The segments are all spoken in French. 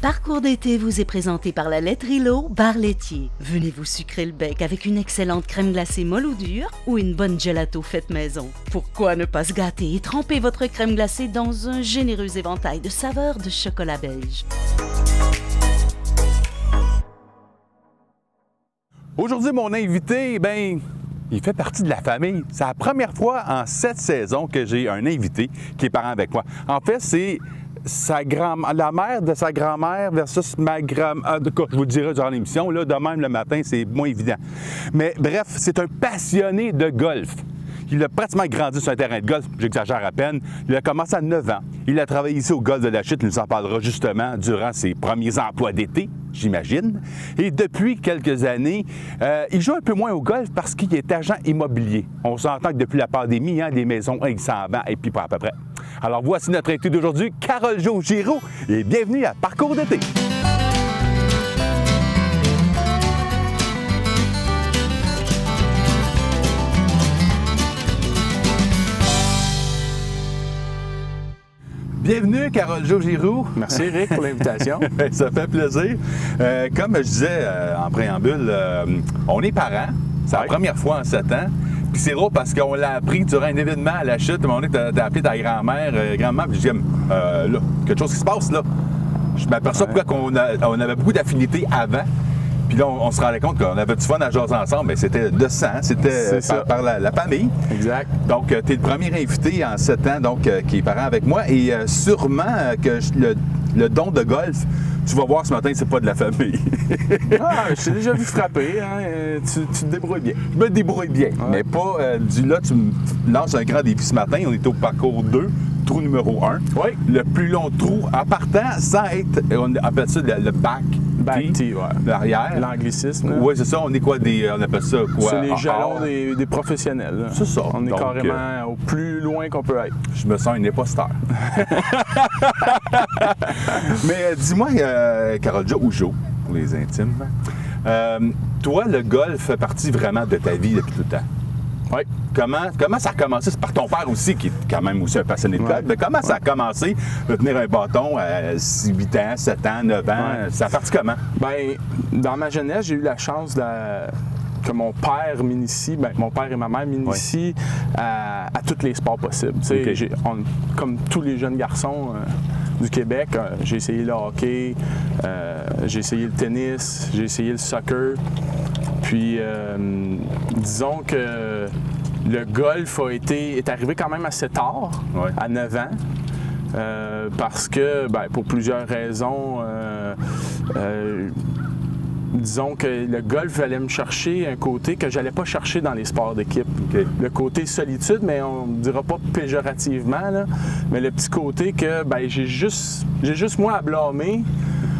Parcours d'été vous est présenté par la laiterie L'Eau, bar laitier. Venez vous sucrer le bec avec une excellente crème glacée molle ou dure ou une bonne gelato faite maison. Pourquoi ne pas se gâter et tremper votre crème glacée dans un généreux éventail de saveurs de chocolat belge. Aujourd'hui, mon invité, il fait partie de la famille. C'est la première fois en 7 saisons que j'ai un invité qui est parent avec moi. En fait, c'est la mère de sa grand-mère versus ma grand-mère. Je vous le dirai durant l'émission. Là, de même, le matin, c'est moins évident. Mais bref, c'est un passionné de golf. Il a pratiquement grandi sur un terrain de golf, j'exagère à peine. Il a commencé à 9 ans. Il a travaillé ici au golf de la Chute, il nous en parlera justement durant ses premiers emplois d'été, j'imagine. Et depuis quelques années, il joue un peu moins au golf parce qu'il est agent immobilier. On s'entend que depuis la pandémie, les maisons, il s'en vend et puis pas à peu près. Alors voici notre invité d'aujourd'hui, Carole-Jo Giroux, et bienvenue à Parcours d'été. Bienvenue, Carole-Jo Giroux. Merci, Eric, pour l'invitation. Ça fait plaisir. Comme je disais en préambule, on est parents. C'est la première fois en 7 ans. Puis c'est drôle parce qu'on l'a appris durant un événement à la Chute. On est appelé ta grand-mère. Grand-mère, puis je dis, là, quelque chose qui se passe là. Je m'aperçois pourquoi on avait beaucoup d'affinités avant. Puis là, on se rendait compte qu'on avait du fun à jaser ensemble, mais c'était de sang, c'était par la famille. Exact. Donc, tu es le premier invité en 7 ans donc, qui est parent avec moi. Et sûrement que le don de golf, tu vas voir ce matin, c'est pas de la famille. Je t'ai déjà vu frapper, tu te débrouilles bien. Je me débrouille bien, mais pas du là, tu me lances un grand défi ce matin. On est au parcours 2. Trou numéro 1. Oui. Le plus long trou, en partant, sans être, on appelle ça le back tee, l'arrière. L'anglicisme. Oui, c'est ça. On est quoi on appelle ça quoi? C'est les jalons des professionnels. C'est ça. On est donc, carrément au plus loin qu'on peut être. Je me sens un imposteur. Mais dis-moi, Carole-Jo ou Jo, pour les intimes, toi, le golf fait partie vraiment de ta vie depuis tout le temps. Oui. Comment ça a commencé? C'est par ton père aussi, qui est quand même aussi un passionné de golf. Mais comment ça a commencé de tenir un bâton à 8 ans, 7 ans, 9 ans? Ça a parti comment? Dans ma jeunesse, j'ai eu la chance que mon père m'initie, mon père et ma mère m'initient à tous les sports possibles. Okay. Comme tous les jeunes garçons du Québec, j'ai essayé le hockey, j'ai essayé le tennis, j'ai essayé le soccer. Puis, disons que le golf est arrivé quand même assez tard, à 9 ans, parce que, pour plusieurs raisons, disons que le golf allait me chercher un côté que j'allais pas chercher dans les sports d'équipe. Okay. Le côté solitude, mais on ne dira pas péjorativement, là, mais le petit côté que j'ai juste moi à blâmer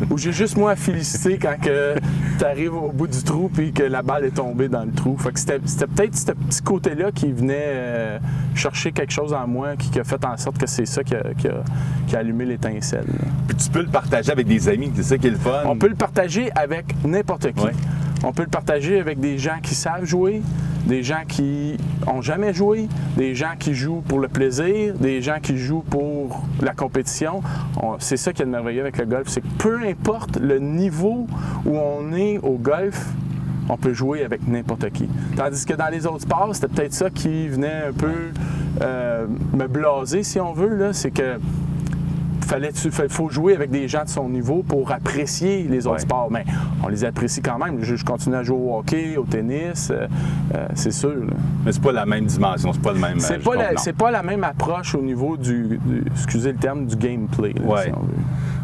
ou j'ai juste moi à féliciter quand tu arrives au bout du trou puis que la balle est tombée dans le trou. Fait que c'était peut-être ce petit côté-là qui venait chercher quelque chose en moi qui a fait en sorte que c'est ça qui a allumé l'étincelle. Puis tu peux le partager avec des amis, c'est ça qui est le fun. On peut le partager avec n'importe qui. Ouais. On peut le partager avec des gens qui savent jouer, des gens qui n'ont jamais joué, des gens qui jouent pour le plaisir, des gens qui jouent pour la compétition. C'est ça qui est merveilleux avec le golf, c'est que peu importe le niveau où on est au golf, on peut jouer avec n'importe qui. Tandis que dans les autres sports, c'était peut-être ça qui venait un peu me blaser, si on veut, c'est que faut jouer avec des gens de son niveau pour apprécier les autres sports. Mais on les apprécie quand même. Je continue à jouer au hockey, au tennis, c'est sûr. Là. Mais c'est pas la même dimension, c'est pas le même... C'est pas la même approche au niveau excusez le terme, du gameplay. Oui, si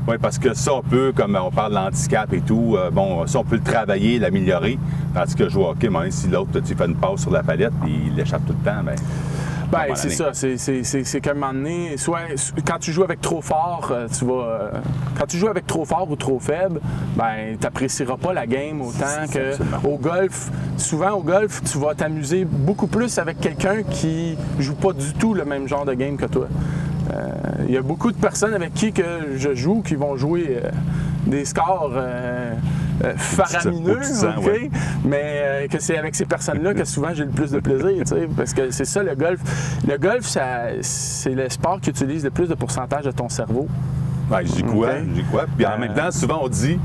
ouais, parce que ça, on peut, comme on parle de l'handicap et tout, ça, on peut le travailler, l'améliorer. Tandis que jouer au hockey, si l'autre, tu fais une passe sur la palette et il l'échappe tout le temps, c'est ça. C'est qu'à un moment donné, soit quand tu joues avec trop fort, quand tu joues avec trop fort ou trop faible, tu n'apprécieras pas la game autant qu'au golf. Souvent, au golf, tu vas t'amuser beaucoup plus avec quelqu'un qui joue pas du tout le même genre de game que toi. Il y a beaucoup de personnes avec qui que je joue qui vont jouer des scores faramineux, mais que c'est avec ces personnes-là que souvent j'ai le plus de plaisir, parce que c'est ça le golf. Le golf, c'est le sport qui utilise le plus de pourcentage de ton cerveau. Ben, j'y crois, Ok. j'y crois. Puis en même temps, souvent, on dit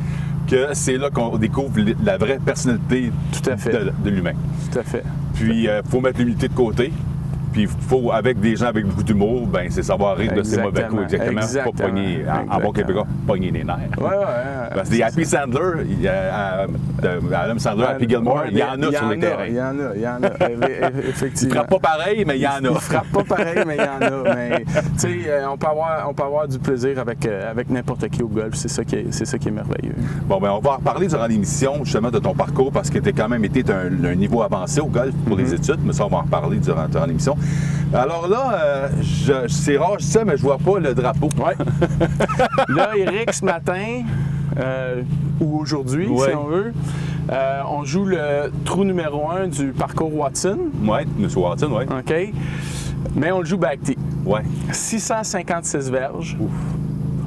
que c'est là qu'on découvre la vraie personnalité Tout à fait. de l'humain. Tout à fait. Puis, il faut mettre l'humilité de côté. Puis, faut, avec des gens avec beaucoup d'humour, ben c'est savoir rire de ses mauvais coups, exactement. Exactement. Pas pogner, en bon québécois, pogner les nerfs. Ouais. Parce que des Happy Sandler, Adam Sandler, Happy Gilmore, il y en a sur les terrains. Il y en a, Il effectivement. frappe pas pareil, mais il y en a. Il frappe pas pareil, mais il y en a. Mais, tu sais, on peut avoir du plaisir avec n'importe qui au golf. C'est ça qui est merveilleux. Bon, ben on va en reparler durant l'émission, justement, de ton parcours, parce que tu as quand même été d'un niveau avancé au golf pour les études, mais ça, on va en reparler durant l'émission. Alors là, c'est rare, je dis ça, mais je vois pas le drapeau. Ouais. Là, Eric, ce matin, ou aujourd'hui, Ouais. si on veut, on joue le trou numéro 1 du parcours Watson. Oui, M. Watson, oui. OK? Mais on le joue back tee. Oui. 656 verges.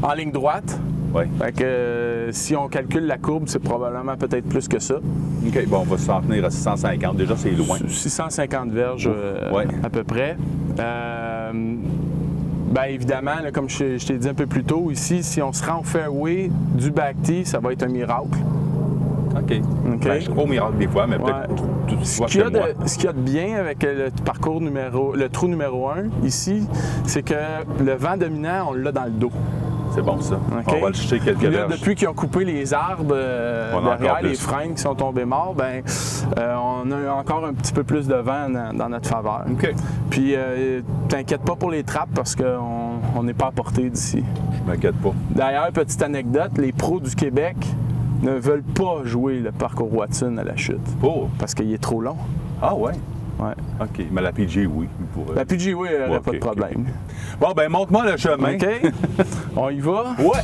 En ligne droite. Oui. Fait que si on calcule la courbe, c'est probablement peut-être plus que ça. OK, bon, on va s'en tenir à 650. Déjà, c'est loin. 650 verges Ouais. à peu près. Bien évidemment, là, comme je t'ai dit un peu plus tôt, ici, si on se rend au fairway du back tee, ça va être un miracle. OK. Ben, je crois au miracle des fois, mais peut-être tout Ce qu'il y a de bien avec le trou numéro 1 ici, c'est que le vent dominant, on l'a dans le dos. C'est bon, ça. OK? On va le jeter quelques Puis là, verges. depuis qu'ils ont coupé les arbres On en a derrière, encore les plus. freins qui sont tombés morts, ben, on a encore un petit peu plus de vent dans notre faveur. OK. Puis, t'inquiète pas pour les trappes parce qu'on n'est pas à portée d'ici. Je m'inquiète pas. D'ailleurs, petite anecdote, les pros du Québec ne veulent pas jouer le parcours Watson à la chute Oh! parce qu'il est trop long. Ah, ouais. Ouais. OK. Mais la PG, oui. Pour, La PGA, il n'y aurait Ouais, pas de OK, problème. Bon, ben montre-moi le chemin. OK? On y va? Ouais!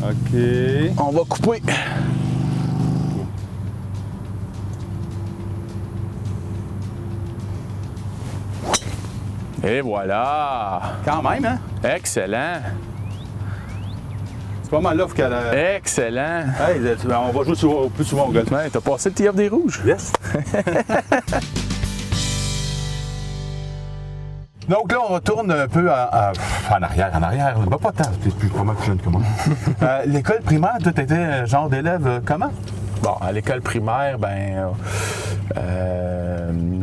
OK. On va couper. Et voilà! Quand même, hein? Excellent! C'est pas mal là qu'elle a... Excellent! Hey, on va jouer plus souvent au golf. Ouais, t'as passé le tee-off des rouges? Yes! Donc là, on retourne un peu en arrière. En arrière, pas tant, c'est plus comment que jeune que moi. L'école primaire, toi, t'étais genre d'élève comment? Bon, à l'école primaire,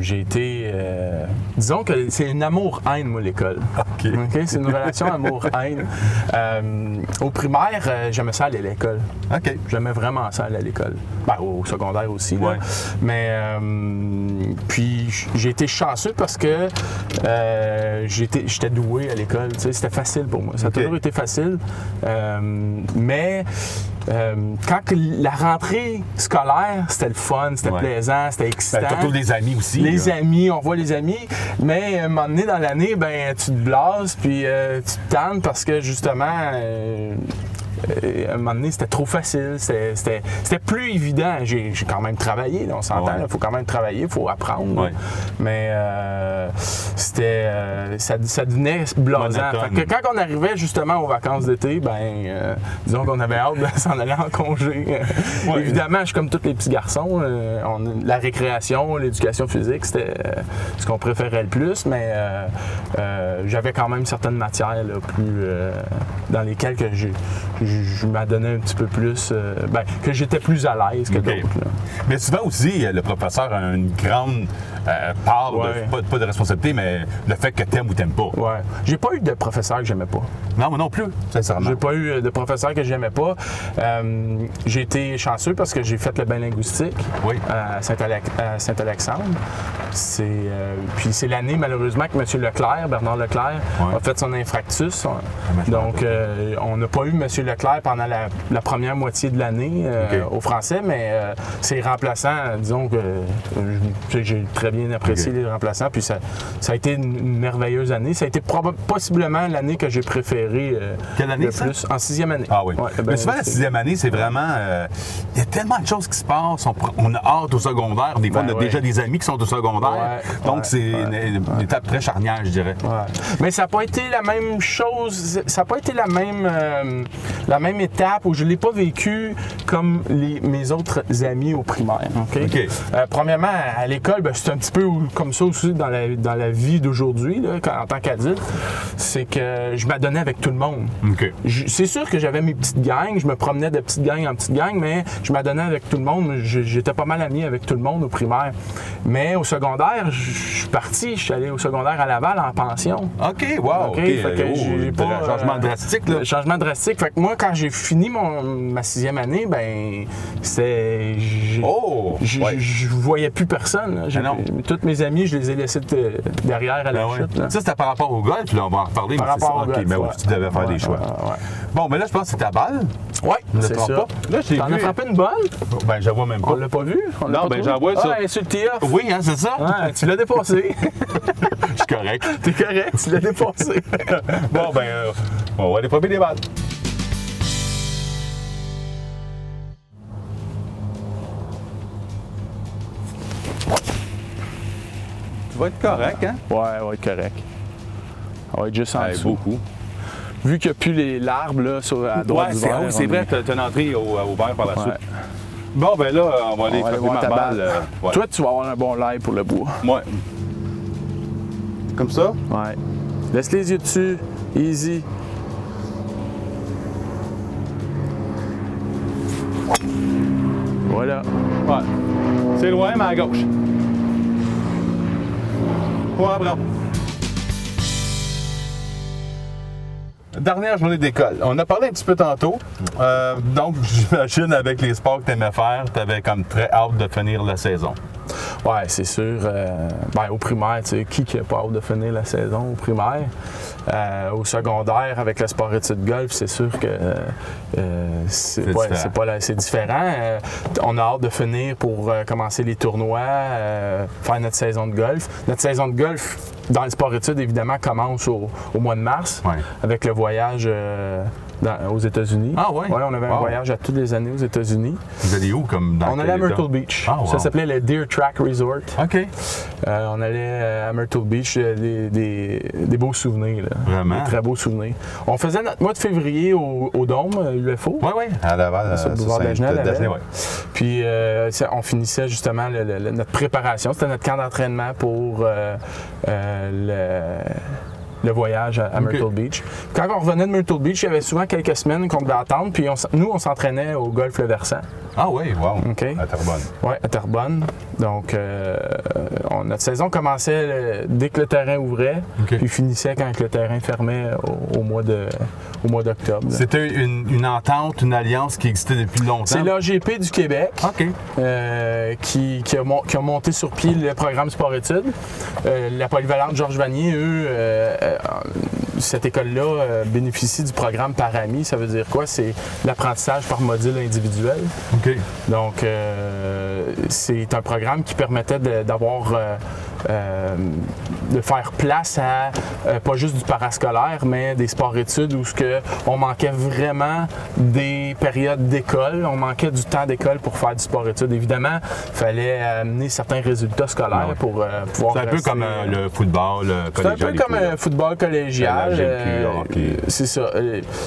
j'ai été... disons que c'est une amour-haine, moi, l'école. OK. OK? C'est une relation amour-haine. Au primaire, j'aimais ça aller à l'école. OK. J'aimais vraiment ça aller à l'école. Ben, au secondaire aussi, là. Ouais. Mais puis j'ai été chanceux parce que j'étais doué à l'école. Tu sais, c'était facile pour moi. Ça a OK. toujours été facile. Mais quand la rentrée scolaire, c'était le fun, c'était Ouais. plaisant, c'était excitant. Ben, t'as tous des amis aussi. Les là. amis, on voit les amis, mais à un moment donné dans l'année, ben tu te blases, puis tu te tannes parce que justement, à un moment donné, c'était trop facile, c'était plus évident. J'ai quand même travaillé, là, on s'entend, il Ouais. faut quand même travailler, il faut apprendre. Ouais. Mais ça devenait blasant. Monotone. Fait que quand on arrivait justement aux vacances d'été, disons qu'on avait hâte de s'en aller en congé. Ouais. Évidemment, je suis comme tous les petits garçons. La récréation, l'éducation physique, c'était ce qu'on préférait le plus, mais j'avais quand même certaines matières là, plus dans lesquelles que je m'adonnais un petit peu plus, que j'étais plus à l'aise que OK. d'autres. là. Mais souvent aussi, le professeur a une grande part, Ouais. pas de responsabilité, mais le fait que t'aimes ou t'aimes pas. Ouais. J'ai pas eu de professeur que j'aimais pas. Non, moi non plus, sincèrement. J'ai pas eu de professeur que j'aimais pas. J'ai été chanceux parce que j'ai fait le bain linguistique Oui. à Saint-Alexandre. Puis c'est l'année, malheureusement, que M. Leclerc, Bernard Leclerc, Ouais. a fait son infractus. je Donc, on n'a pas eu M. Leclerc Leclerc pendant la première moitié de l'année au français, mais ses remplaçants, disons que j'ai très bien apprécié les remplaçants, puis ça a été une merveilleuse année. Ça a été possiblement l'année que j'ai préférée. Quelle année, le plus. En 6e année. Ah oui. Ouais, mais souvent, la 6e année, c'est vraiment... Il y a tellement de choses qui se passent. On a hâte au secondaire. Des fois, on a déjà des amis qui sont au secondaire. Donc, c'est une étape très charnière, je dirais. Ouais. Mais ça n'a pas été la même chose. Ça n'a pas été la même étape où je ne l'ai pas vécu comme mes autres amis au primaire. Okay? Premièrement, à l'école, c'est un petit peu comme ça aussi dans la vie d'aujourd'hui, en tant qu'adulte. C'est que je m'adonnais avec tout le monde. C'est sûr que j'avais mes petites gangs. Je me promenais de petite gang en petite gang, mais je m'adonnais avec tout le monde. J'étais pas mal ami avec tout le monde au primaire. Mais au secondaire, je suis parti. Je suis allé au secondaire à Laval en pension. OK, wow! Fait que j'ai pas, un changement drastique, là. Changement drastique. Fait que moi, quand j'ai fini ma 6e année, c'était... Je voyais plus personne. Tous mes amis, je les ai laissés derrière à la chute. Ça, c'était par rapport au golf, là, on va en reparler. Par rapport au golf, mais tu devais faire des choix. Bon, mais là, je pense que c'est ta balle. Oui, c'est ça. Là, t'en as frappé une balle? Ben, je la vois même pas. On l'a pas vu? Non, ben, j'en vois ça. Ah, sur le tee-off. Oui, hein, c'est ça? Ouais, tu l'as dépassé. Je suis correct. T'es correct, tu l'as dépassé. Bon, ben, on va aller frapper des balles. Tu vas être correct, hein? Ouais, on va être correct. On va être juste en dessous. Beaucoup. Vu qu'il n'y a plus l'arbre là, à droite du verre. Oui, c'est vrai, tu as une entrée au verre par la suite. Bon, ben là, on va aller frapper ma balle. Toi, tu vas avoir un bon live pour le bois. Ouais. Comme ça? Ouais. Laisse les yeux dessus. Easy. Voilà. Ouais. C'est loin, mais à gauche. Ouais, bravo. Dernière journée d'école. On a parlé un petit peu tantôt. Donc, j'imagine, avec les sports que tu aimais faire, tu avais comme très hâte de finir la saison. Oui, c'est sûr. Au primaire, tu sais, qui n'a pas hâte de finir la saison au primaire? Au secondaire, avec le sport-études golf, c'est sûr que c'est différent. On a hâte de finir pour commencer les tournois, faire notre saison de golf. Notre saison de golf, dans le sport-études, évidemment, commence au mois de mars, avec le voyage aux États-Unis. Ah oui? Ouais, on avait un voyage à toutes les années aux États-Unis. Vous allez où? On allait à Myrtle Beach. Ah, wow. Ça s'appelait le Deer Track Resort. OK. On allait à Myrtle Beach, des beaux souvenirs. Là. Vraiment? Des très beaux souvenirs. On faisait notre mois de février au Dôme, UFO. Oui, oui. À Laval, sur le boulevard d'Agenais. Ouais. Puis on finissait justement notre préparation. C'était notre camp d'entraînement pour le voyage à Myrtle Beach. Quand on revenait de Myrtle Beach, il y avait souvent quelques semaines qu'on devait attendre, puis nous, on s'entraînait au golf Le Versant. Ah oui, wow. Okay. À Terrebonne. Oui, à Terrebonne. Donc, notre saison commençait dès que le terrain ouvrait, puis finissait quand le terrain fermait au mois d'octobre. C'était une entente, une alliance qui existait depuis longtemps? C'est l'AGP du Québec qui a monté sur pied le programme sport-études. La polyvalente Georges Vanier, eux, cette école-là bénéficie du programme Parami. Ça veut dire quoi? C'est l'apprentissage par module individuel. Donc, c'est un programme qui permettait de faire place à pas juste du parascolaire, mais des sports-études où on manquait vraiment des périodes d'école. On manquait du temps d'école pour faire du sport-études. Évidemment, il fallait amener certains résultats scolaires pour pouvoir... C'est un peu comme le football collégial. C'est un peu comme un football collégial. C'est ça.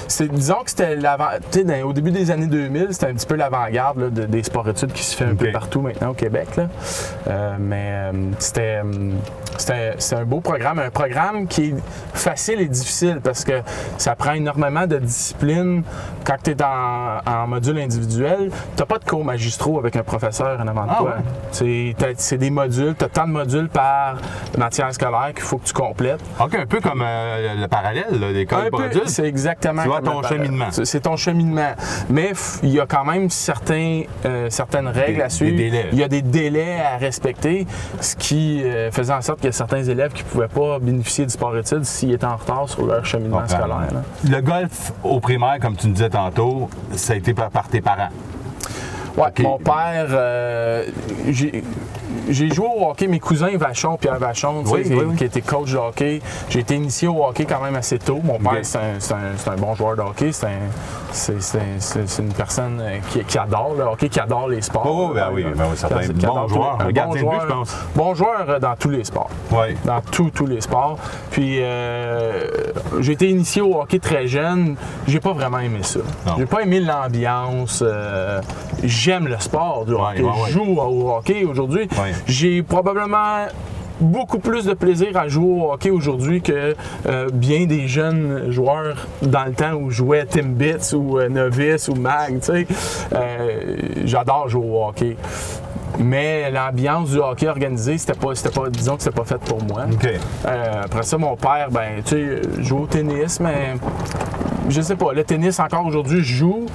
Disons que c'était au début des années 2000, c'était un petit peu l'avant-garde des sports-études qui se fait un peu partout maintenant au Québec. Là. Mais c'était un beau programme, un programme qui est facile et difficile parce que ça prend énormément de discipline. Quand tu es en module individuel, tu n'as pas de cours magistraux avec un professeur en avant de toi. Ouais. C'est des modules, tu as tant de modules par matière scolaire qu'il faut que tu complètes. OK, un peu comme le parallèle, l'école pour adultes. C'est exactement comme ton cheminement. C'est ton cheminement. Mais il y a quand même certaines règles à suivre. Des délais. Il y a des délais à respecter, ce qui faisait en sorte qu'il y a certains élèves qui ne pouvaient pas bénéficier du sport-études s'ils étaient en retard sur leur cheminement scolaire. Là. Le golf au primaire, comme tu nous disais tantôt, ça a été par tes parents? Oui, Okay. Mon père, j'ai joué au hockey, mes cousins Vachon, Pierre Vachon, qui était coach de hockey. J'ai été initié au hockey quand même assez tôt. Mon père, c'est un bon joueur de hockey. C'est une personne qui adore le hockey, qui adore les sports. Oh, ben oui, certain. Bon joueur, un gardien de but, je pense. Bon joueur dans tous les sports. Oui. Dans tous les sports. Puis, j'ai été initié au hockey très jeune. J'ai pas vraiment aimé ça. Non. J'ai pas aimé l'ambiance. J'aime le sport du hockey. Je joue au hockey aujourd'hui. J'ai probablement beaucoup plus de plaisir à jouer au hockey aujourd'hui que bien des jeunes joueurs dans le temps où jouaient Timbits ou Novice ou Mag. J'adore jouer au hockey. Mais l'ambiance du hockey organisé, disons que c'était pas fait pour moi. Okay. Après ça, mon père, joue au tennis, mais je sais pas, le tennis encore aujourd'hui, je joue.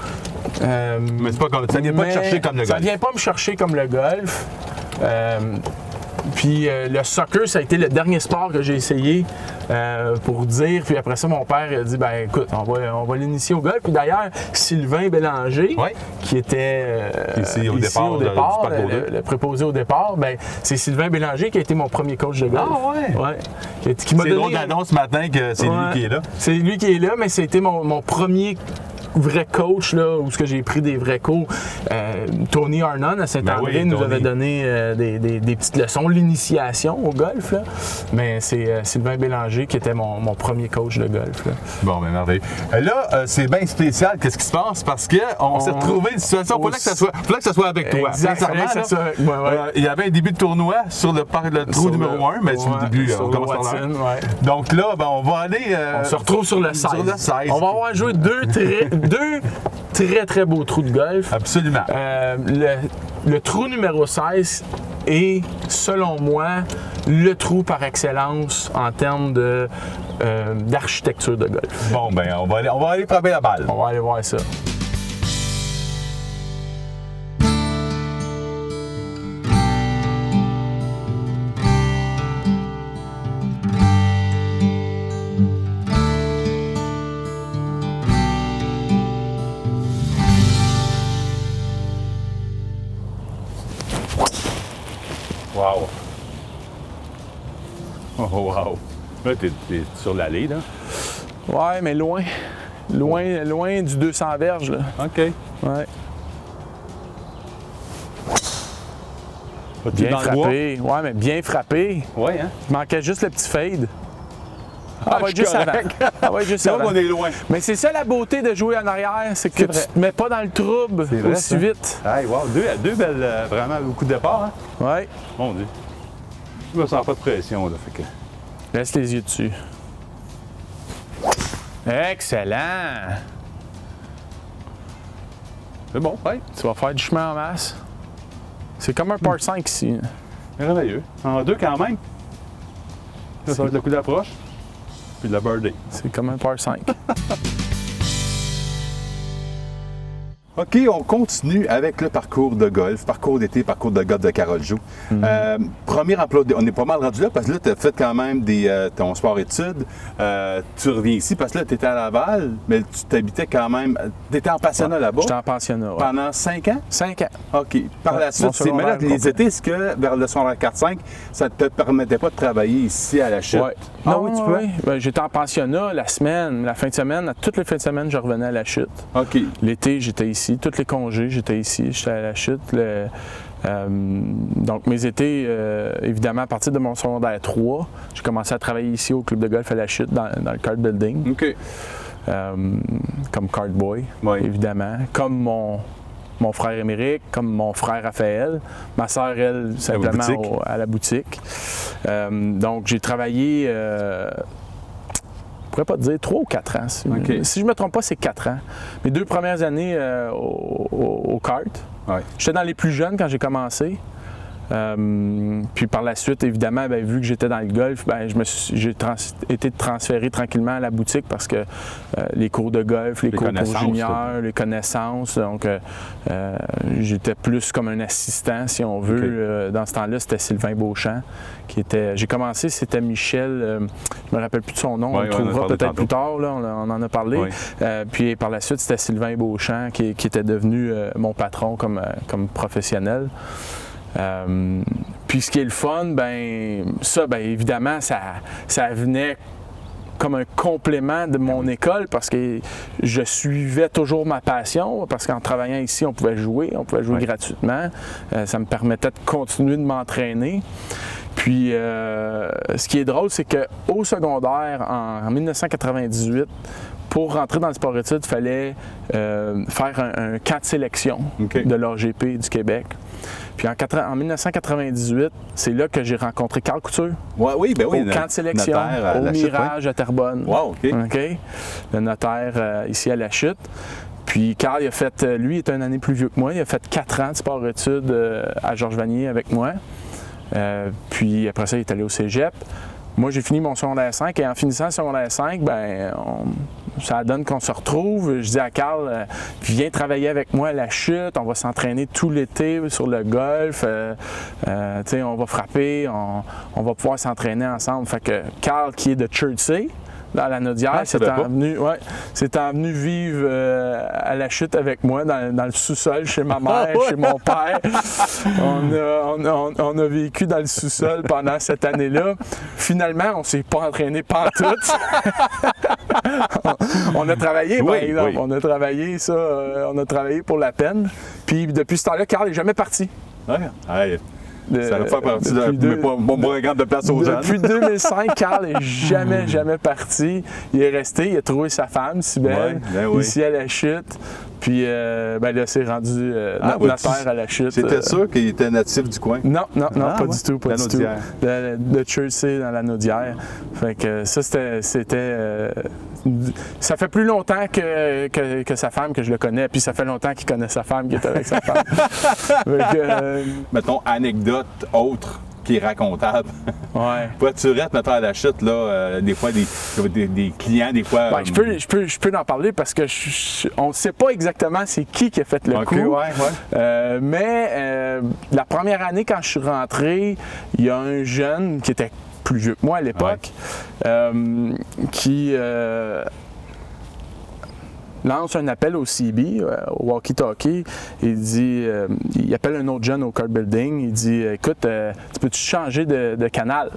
Mais c'est pas comme, ça vient pas te chercher comme le golf. Ça vient pas me chercher comme le golf. Puis le soccer, ça a été le dernier sport que j'ai essayé pour dire. Puis après ça, mon père a dit, écoute, on va l'initier au golf. Puis d'ailleurs, Sylvain Bélanger, qui était ici au départ, le préposé au départ, c'est Sylvain Bélanger qui a été mon premier coach de golf. Ah ouais? Qui m'a donné... C'est drôle d'annonce ce matin que c'est lui qui est là. C'est lui qui est là, mais c'était mon premier vrai coach, là, où j'ai pris des vrais cours. Tony Arnon à Saint-André nous avait donné des petites leçons, l'initiation au golf. Là. Mais c'est Sylvain Bélanger qui était mon premier coach de golf. Là. Bon, bien merveilleux. Là, c'est bien spécial, qu'est-ce qui se passe? Parce qu'on s'est retrouvé une situation, il fallait que ça soit avec toi. Sincèrement, il y avait un début de tournoi sur le trou numéro 1, mais sur le début, on commence par là. Donc là, on va aller... on se retrouve sur le 16. On va avoir joué deux très, très beaux trous de golf. Absolument. Le trou numéro 16 est, selon moi, le trou par excellence en termes d'architecture de golf. Bon, on va aller frapper la balle. On va aller voir ça. Wow! Oh, wow! Là, t'es sur l'allée, là? Ouais, mais loin. Loin du 200 verges, là. OK. Ouais. Bien frappé. Ouais, mais bien frappé. Ouais, hein? Il manquait juste le petit fade. On va être juste avant. On va être juste avant. On est loin. Mais c'est ça la beauté de jouer en arrière, c'est que tu te mets pas dans le trouble aussi vite. Hey, wow, deux belles, vraiment beaucoup de départ, hein? Ouais. Mon Dieu. Je me sens pas de pression, là, fait que... Laisse les yeux dessus. Excellent! C'est bon, ouais. Tu vas faire du chemin en masse. C'est comme un par 5 ici. Merveilleux. En deux quand même. Ça va être le coup d'approche. Puis de la birdie. C'est comme un par 5. OK, on continue avec le parcours de golf, parcours d'été, parcours de golf de Carole Joux. Premier emploi, on est pas mal rendu là parce que là, tu as fait quand même ton sport-études. Tu reviens ici parce que là, tu étais à Laval, mais tu t'habitais quand même. Tu étais en pensionnat là-bas. J'étais en pensionnat, ouais. Pendant 5 ans? 5 ans. OK. Par la suite, mais là, les étés, est-ce que vers le secondaire 4-5, ça ne te permettait pas de travailler ici à la chute? Ouais. Ah oui, tu peux? Ben, j'étais en pensionnat la semaine, la fin de semaine. Toutes les fins de semaine, je revenais à la chute. OK. L'été, j'étais ici. Tous les congés, j'étais ici. J'étais à la chute. Donc, mes étés, évidemment, à partir de mon secondaire 3, j'ai commencé à travailler ici au club de golf à la chute, dans le cart building. OK. Comme cart boy, évidemment. Comme mon frère Émeric, comme mon frère Raphaël. Ma sœur, elle, simplement à la boutique. Donc, j'ai travaillé... je ne pourrais pas te dire 3 ou 4 ans. Si je ne me trompe pas, c'est 4 ans. Mes 2 premières années au kart. J'étais dans les plus jeunes quand j'ai commencé. Puis par la suite, évidemment, bien, vu que j'étais dans le golf, bien, j'ai été transféré tranquillement à la boutique parce que les cours de golf, les cours pour juniors, les connaissances, donc j'étais plus comme un assistant, si on veut. Dans ce temps-là, c'était Sylvain Beauchamp qui était... J'ai commencé, c'était Michel, je me rappelle plus de son nom, on le trouvera peut-être plus tard, là, on en a parlé. Oui. Puis par la suite, c'était Sylvain Beauchamp qui était devenu mon patron comme professionnel. Puis ce qui est le fun, ben ça, ben évidemment, ça venait comme un complément de mon école parce que je suivais toujours ma passion parce qu'en travaillant ici, on pouvait jouer gratuitement. Ça me permettait de continuer de m'entraîner. Puis ce qui est drôle, c'est qu'au secondaire, en 1998, pour rentrer dans le sport-études, il fallait faire un camp de sélection de l'AGP du Québec. Puis en 1998, c'est là que j'ai rencontré Carl Couture. Oui, ben oui, au camp de sélection, au Mirage à Terrebonne. Wow, le notaire ici à La Chute. Puis Carl, lui, il est une année plus vieux que moi. Il a fait 4 ans de sport-études à Georges-Vanier avec moi. Puis après ça, il est allé au cégep. Moi, j'ai fini mon secondaire 5 et en finissant le secondaire 5, ben, ça donne qu'on se retrouve. Je dis à Carl, viens travailler avec moi à La Chute, on va s'entraîner tout l'été sur le golf, on va frapper, on va pouvoir s'entraîner ensemble. Fait que Carl, qui est de Chertsey, dans la Naudière, s'est envenu vivre à La Chute avec moi dans le sous-sol chez ma mère, chez mon père. On a vécu dans le sous-sol pendant cette année-là. Finalement, on ne s'est pas entraîné pantoute. On a travaillé, par exemple. On a travaillé ça, on a travaillé pour la peine. Puis depuis ce temps-là, Carl n'est jamais parti. Ça va faire partie de mon programme de place aux jeunes. Depuis 2005, Carl n'est jamais parti. Il est resté, il a trouvé sa femme, Cybèle, ici à La Chute. Puis ben là, c'est rendu notaire à La Chute. C'était sûr qu'il était natif du coin? Non, pas du tout, pas du tout. De Chertsey dans la Naudière. Fait que ça, c'était ça fait plus longtemps que sa femme que je le connais, puis ça fait longtemps qu'il connaît sa femme qui est avec sa femme. Mettons, anecdote autre qui est racontable. Voiturette, mettons à La Chute, là, des fois, des clients, des fois... Je peux en parler parce que on ne sait pas exactement c'est qui a fait le coup. Mais la première année, quand je suis rentré, il y a un jeune qui était plus vieux que moi à l'époque, qui lance un appel au CB, au walkie-talkie. Il dit, il appelle un autre jeune au car building. Il dit, écoute, tu peux-tu changer de canal?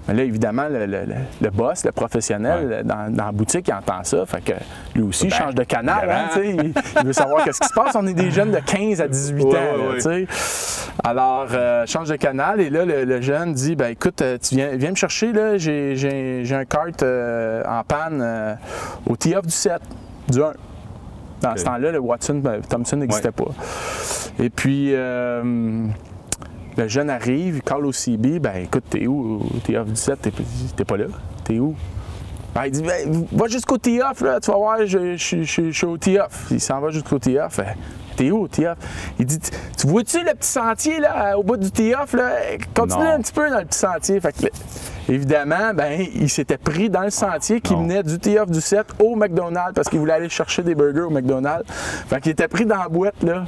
Mais là, évidemment, le boss, le professionnel, dans la boutique, il entend ça. Fait que lui aussi, il change de canal. Il veut savoir qu'est-ce qui se passe. On est des jeunes de 15 à 18 ans. Alors, change de canal. Et là, le jeune dit, ben écoute, tu viens me chercher. Là, j'ai un kart en panne au tee-off du 7, du 1. Dans ce temps-là, le Thompson n'existait pas. Et puis... le jeune arrive, il colle au CB, ben écoute, t'es où? T'es off 17, t'es pas là. T'es où? Ben, il dit, ben, va jusqu'au tee-off, là, tu vas voir, je suis au tee-off. Il s'en va jusqu'au tee-off. T'es où au tee-off? Il dit, tu vois-tu le petit sentier, là, au bout du tee-off, là? Continue un petit peu dans le petit sentier. Fait que, évidemment, ben, il s'était pris dans le sentier qui menait du tee-off du 7 au McDonald's parce qu'il voulait aller chercher des burgers au McDonald's. Fait qu'il était pris dans la boîte, là.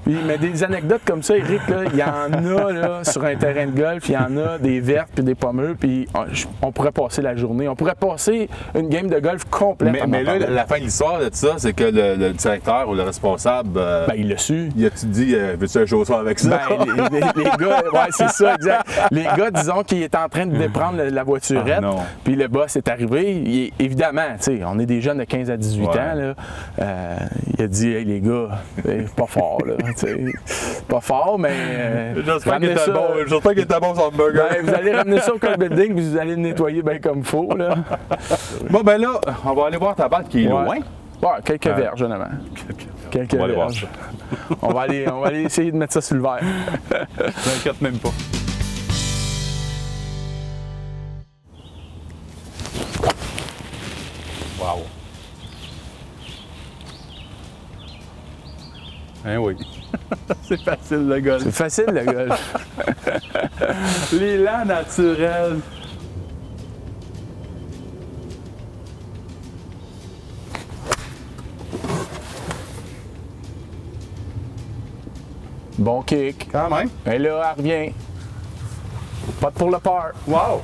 Oui, mais des anecdotes comme ça, Éric, là, il y en a là, sur un terrain de golf, il y en a des vertes puis des pommeux, puis on pourrait passer la journée. On pourrait passer une game de golf complète. Mais là, la fin de l'histoire de ça, c'est que le directeur ou le responsable... ben, il l'a su. Il a-tu dit, veux-tu un jour soir avec ça? Ben, les gars, c'est ça, exact. Les gars, disons qu'il est en train de déprendre la voiturette, puis le boss est arrivé. Évidemment, tu sais, on est des jeunes de 15 à 18 ans, là. Il a dit, hey, les gars, pas fort, là. Pas fort, mais... J'espère qu'il était bon son burger. Ben, vous allez ramener ça au car building puis vous allez le nettoyer bien comme il faut. Là. Bon, ben là, on va aller voir ta balle qui est loin. Ouais, quelques verges, honnêtement. Quelques verges. On va aller essayer de mettre ça sur le verre. Je m'inquiète même pas. Wow. Hein, oui. C'est facile le golf. C'est facile le golf. L'élan naturel. Bon kick. Quand même. Et là, elle revient. Pas de pour le par. Wow!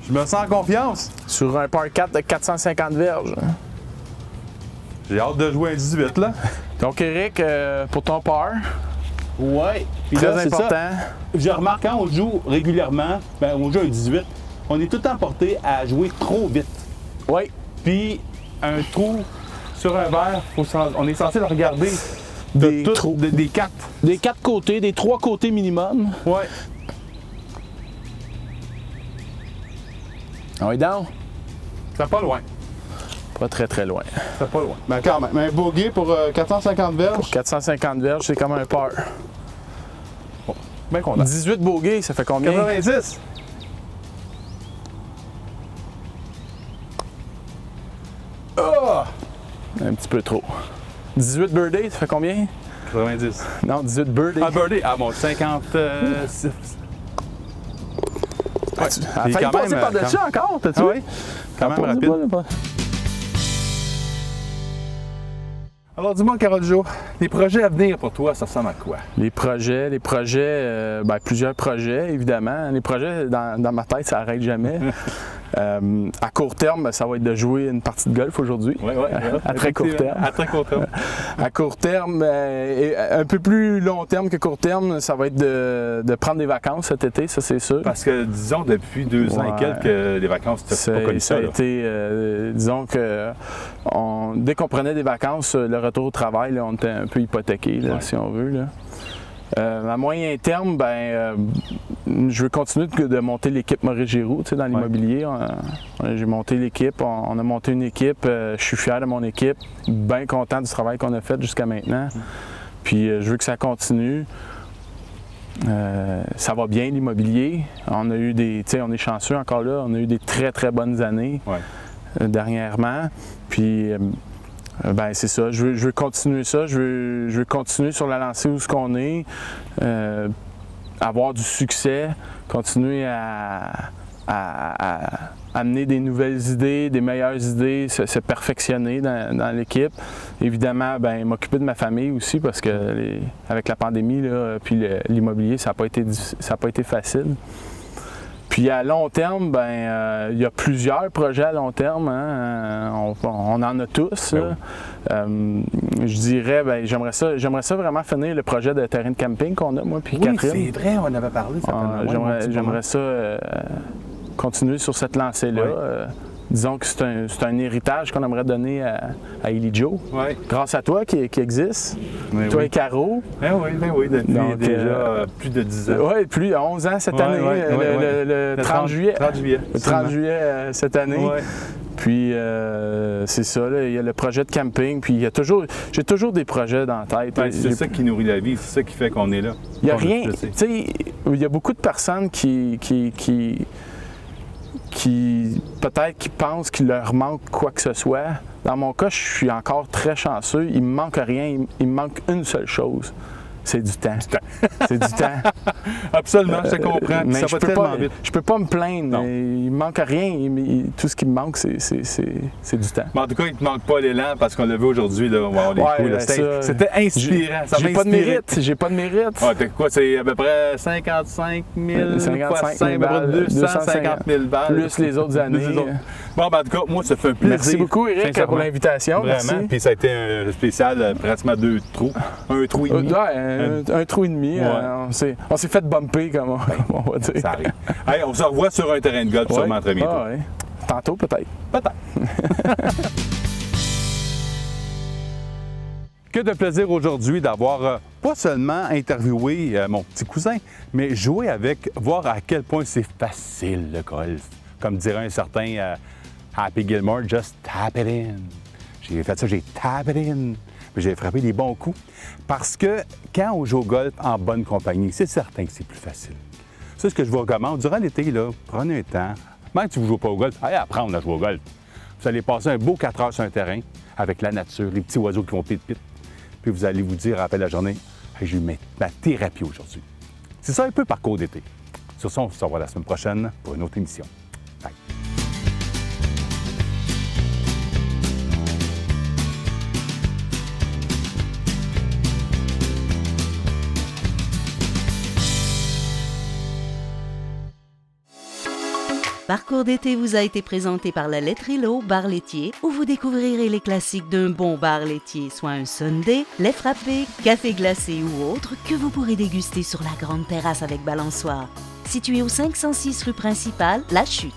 Je me sens en confiance. Sur un par 4 de 450 verges. J'ai hâte de jouer un 18 là. Donc, Eric, pour ton par, Ouais. Puis très là, c'est important. ça. J'ai remarqué quand on joue régulièrement, ben, on joue un 18, on est tout le temps porté à jouer trop vite. Oui. Puis un trou sur un verre, on est censé le regarder Des trous. des 4. Des 4 côtés, des 3 côtés minimum. Ouais. On est down. C'est pas loin. Pas très très loin. C'est pas loin. Mais quand même, un bogey pour 450 verges. Pour 450 verges, c'est comme un par. Bien content. 18 bogeys, ça fait combien? 90. Oh! Un petit peu trop. 18 birdies, ça fait combien? 90. Non, 18 birdies. Ah, birdie. Ah bon, 56. Ah, tu as failli passer par-dessus encore, t'as-tu Ah vu? oui? Quand même rapide. Alors dis-moi, Carole Jo, les projets à venir pour toi, ça ressemble à quoi? Les projets, ben, plusieurs projets, évidemment. Les projets, dans ma tête, ça n'arrête jamais. À court terme, ça va être de jouer une partie de golf aujourd'hui. Oui, oui. À très court terme. À très court terme. À court terme, et un peu plus long terme que court terme, ça va être de prendre des vacances cet été, ça c'est sûr. Parce que, disons, depuis 2 ans et quelques, les vacances, tu n'as pas connu ça. Ça a été, disons que dès qu'on prenait des vacances, le retour au travail, là, on était un peu hypothéqué, là, si on veut. Là. À moyen terme, je veux continuer de monter l'équipe Maurice Giroux dans l'immobilier. J'ai monté l'équipe, on a monté une équipe, je suis fier de mon équipe, bien content du travail qu'on a fait jusqu'à maintenant. Puis je veux que ça continue. Ça va bien l'immobilier. On a eu on est chanceux encore là, on a eu des très très bonnes années dernièrement. Puis c'est ça, je veux continuer ça, je veux continuer sur la lancée où ce qu'on est, avoir du succès, continuer à amener des nouvelles idées, des meilleures idées, se perfectionner dans l'équipe. Évidemment, m'occuper de ma famille aussi parce que avec la pandémie là, puis l'immobilier, ça n'a pas été facile. Puis à long terme, il y a plusieurs projets à long terme. Hein? On en a tous. Je dirais, j'aimerais ça vraiment finir le projet de terrain de camping qu'on a, moi puis Catherine. C'est vrai, on en avait parlé. J'aimerais ça continuer sur cette lancée-là. Disons que c'est un héritage qu'on aimerait donner à Ellie Joe. Ouais. Grâce à toi qui existe. Toi et Caro. Oui, depuis déjà plus de 10 ans. Oui, plus de 11 ans cette année, le 30 juillet. Le 30 juillet cette année. Ouais. Puis c'est ça, là, il y a le projet de camping, puis j'ai toujours des projets dans la tête. C'est ça qui nourrit la vie, c'est ça qui fait qu'on est là. Il n'y a rien, tu sais, il y a beaucoup de personnes qui peut-être qui pensent qu'il leur manque quoi que ce soit. Dans mon cas, je suis encore très chanceux. Il me manque rien. Il me manque une seule chose. C'est du temps. C'est du temps. Absolument, je te comprends. Mais ça va tellement vite. Je peux pas me plaindre. Il me manque rien. Tout ce qui me manque, c'est du temps. Mais en tout cas, il ne te manque pas l'élan parce qu'on l'a vu aujourd'hui. C'était inspirant. J'ai pas de mérite. J'ai pas de mérite. Ouais, quoi, c'est à peu près 55 000 250 000 balles. Plus les autres années. Bon, en tout cas, moi, ça fait un plaisir. Merci beaucoup, Eric, pour l'invitation. Vraiment. Puis ça a été un spécial, pratiquement 2 trous. Un trou et demi. Un trou et demi. Ouais. On s'est fait bumper, comme on va dire. Ça arrive. Hey, on se revoit sur un terrain de golf sûrement très bientôt. Tantôt, peut-être. Que de plaisir aujourd'hui d'avoir pas seulement interviewé mon petit cousin, mais joué avec, voir à quel point c'est facile le golf. Comme dirait un certain Happy Gilmore, just tap it in. J'ai fait ça, j'ai tap it in. J'ai frappé des bons coups. Parce que quand on joue au golf en bonne compagnie, c'est certain que c'est plus facile. C'est ce que je vous recommande. Durant l'été, là, prenez un temps. Même si vous ne jouez pas au golf, allez apprendre à jouer au golf. Vous allez passer un beau 4 heures sur un terrain avec la nature, les petits oiseaux qui vont pit-pit. puis vous allez vous dire après la journée, hey, j'ai eu ma thérapie aujourd'hui. C'est ça un peu parcours d'été. Sur ça, on se revoit la semaine prochaine pour une autre émission. Bye. Parcours d'été vous a été présenté par la laiterie L'Eau, bar laitier, où vous découvrirez les classiques d'un bon bar laitier, soit un sundae, lait frappé, café glacé ou autre, que vous pourrez déguster sur la grande terrasse avec balançoire. Situé au 506 rue principale, La Chute.